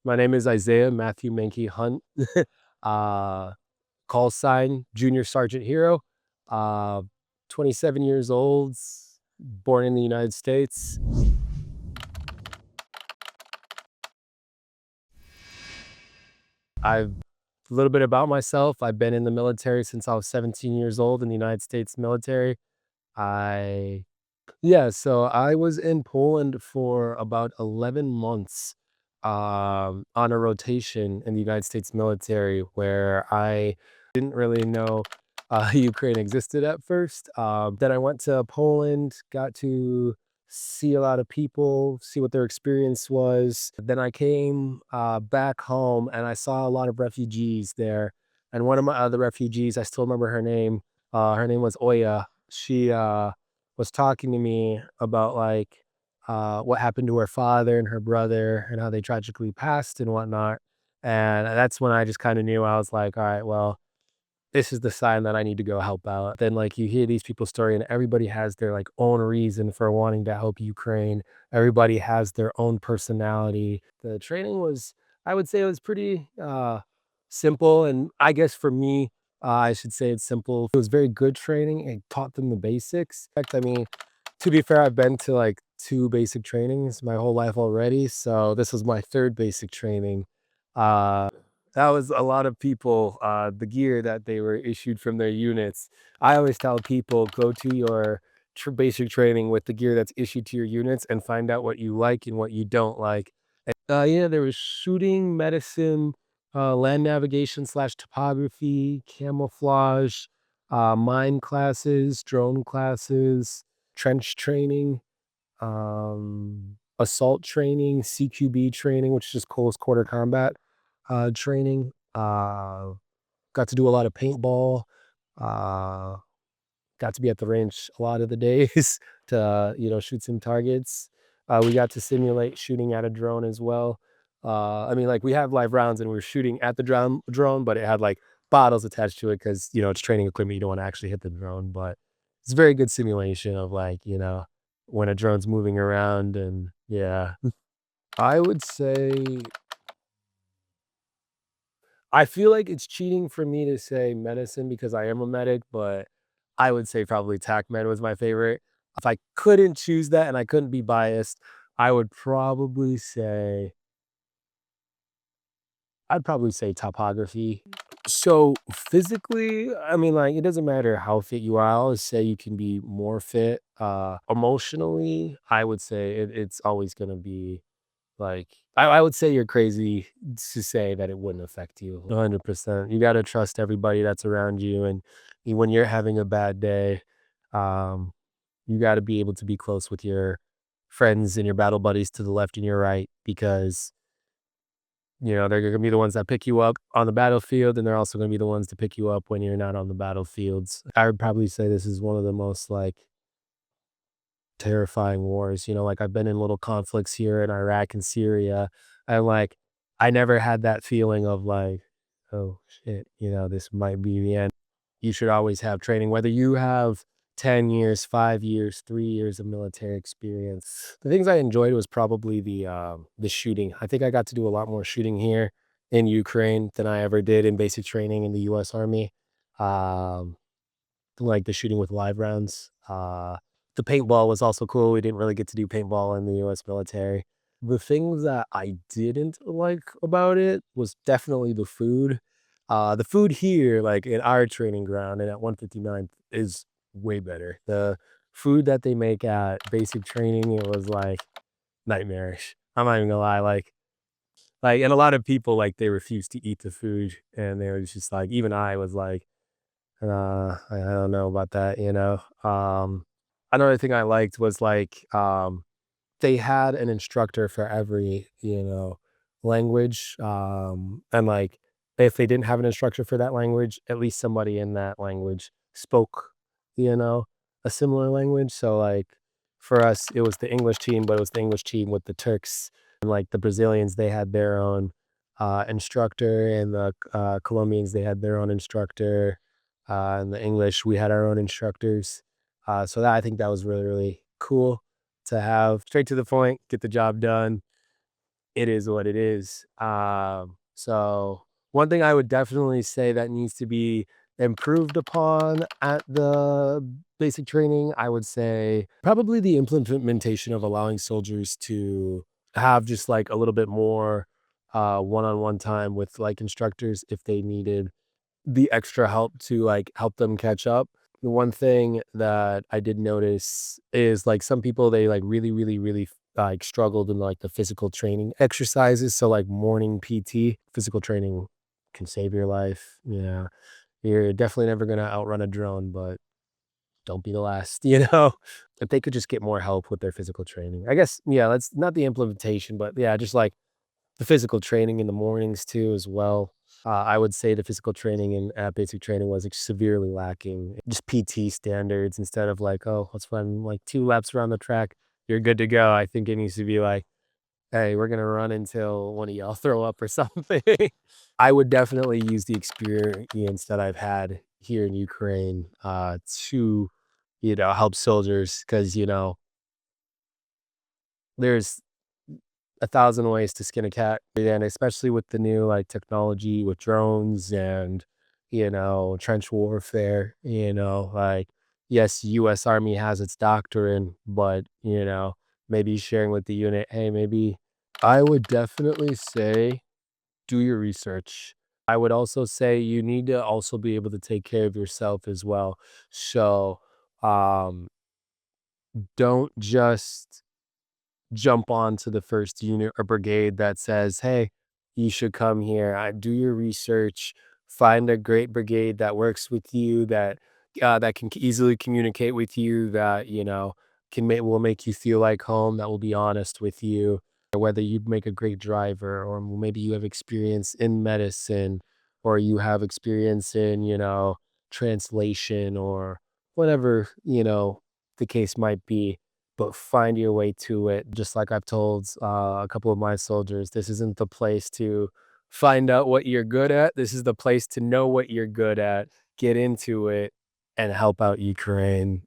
My name is Isaiah Matthew Mankey Hunt. uh, Call sign Junior Sergeant Hero. Uh, 27 years old, born in the United States. I've a little bit about myself. I've been in the military since I was 17 years old in the United States military. I Yeah, so I was in Poland for about 11 months, on a rotation in the United States military where I didn't really know Ukraine existed at first. Then I went to Poland, got to see a lot of people, see what their experience was. Then I came back home and I saw a lot of refugees there. And one of my other refugees, I still remember her name. Her name was Oya. She was talking to me about like what happened to her father and her brother and how they tragically passed and whatnot. And that's when I just kind of knew. I was like, all right, well, this is the sign that I need to go help out. Then like you hear these people's story and everybody has their like own reason for wanting to help Ukraine. Everybody has their own personality. The training was, I would say it was pretty simple. And I guess for me, I should say it's simple. It was very good training. It taught them the basics. In fact, I mean, to be fair, I've been to like two basic trainings my whole life already. So this was my third basic training. Uh, that was a lot of people, the gear that they were issued from their units. I always tell people, go to your basic training with the gear that's issued to your units and find out what you like and what you don't like. Yeah, there was shooting, medicine, land navigation slash topography, camouflage, mine classes, drone classes, trench training, assault training, CQB training, which is just close quarter combat training. Got to do a lot of paintball. Uh, got to be at the range a lot of the days to shoot some targets. We got to simulate shooting at a drone as well. I mean, like we have live rounds and we were shooting at the drone, but it had like bottles attached to it because it's training equipment. You don't want to actually hit the drone, but it's a very good simulation of like when a drone's moving around and yeah. I would say I feel like it's cheating for me to say medicine because I am a medic, but I would say probably TAC Med was my favorite. If I couldn't choose that and I couldn't be biased, I would probably say I'd probably say topography. So physically, I mean, like it doesn't matter how fit you are. I always say you can be more fit. Emotionally, I would say it's always gonna be like, I would say you're crazy to say that it wouldn't affect you 100%. You gotta trust everybody that's around you, and when you're having a bad day, um, you gotta be able to be close with your friends and your battle buddies to the left and your right because, they're gonna be the ones that pick you up on the battlefield, and they're also gonna be the ones to pick you up when you're not on the battlefields. I would probably say this is one of the most, like, terrifying wars. Like I've been in little conflicts here in Iraq and Syria. And like I never had that feeling of like, oh shit, this might be the end. You should always have training, whether you have 10 years, 5 years, 3 years of military experience. The things I enjoyed was probably the shooting. I think I got to do a lot more shooting here in Ukraine than I ever did in basic training in the US Army. Um, like the shooting with live rounds. The paintball was also cool. We didn't really get to do paintball in the US military. The things that I didn't like about it was definitely the food. The food here, like in our training ground and at 159th is way better. The food that they make at basic training, it was like nightmarish. I'm not even gonna lie, and a lot of people like they refused to eat the food and they were just like even I was like I don't know about that. Another thing I liked was like, they had an instructor for every, language. And like, if they didn't have an instructor for that language, at least somebody in that language spoke, you know, a similar language. So like, for us, it was the English team, but it was the English team with the Turks and like the Brazilians. They had their own instructor, and the Colombians they had their own instructor. In the English, we had our own instructors. So that I think that was really, really cool to have straight to the point, get the job done. it is what it is. So one thing I would definitely say that needs to be improved upon at the basic training, I would say probably the implementation of allowing soldiers to have just like a little bit more one-on-one time with like instructors if they needed the extra help to, like, help them catch up. The one thing that I did notice is, like, some people, they, like, really, really, really, like, struggled in, like, the physical training exercises, so, like, morning PT, physical training can save your life, yeah. You're definitely never gonna outrun a drone, but don't be the last, you know? If they could just get more help with their physical training. I guess, yeah, that's not the implementation, but, yeah, just, like, the physical training in the mornings too as well. I would say the physical training in at basic training was, like, severely lacking. Just PT standards instead of like, "Oh, let's run, like, 2 laps around the track. You're good to go." I think it needs to be like, "Hey, we're gonna run until one of y'all throw up or something." I would definitely use the experience that I've had here in Ukraine, to, help soldiers because there's 1,000 ways to skin a cat, and especially with the new, like, technology with drones and, trench warfare, like, yes, US Army has its doctrine, but, maybe sharing with the unit, "Hey, maybe." I would definitely say do your research. I would also say you need to also be able to take care of yourself as well. So, um, don't just jump onto the first unit or brigade that says, "Hey, you should come here." Do your research, find a great brigade that works with you, that can easily communicate with you, that will make you feel like home, that will be honest with you, whether you make a great driver or maybe you have experience in medicine or you have experience in translation or whatever the case might be, but find your way to it. Just like I've told a couple of my soldiers, this isn't the place to find out what you're good at. This is the place to know what you're good at, get into it, and help out Ukraine.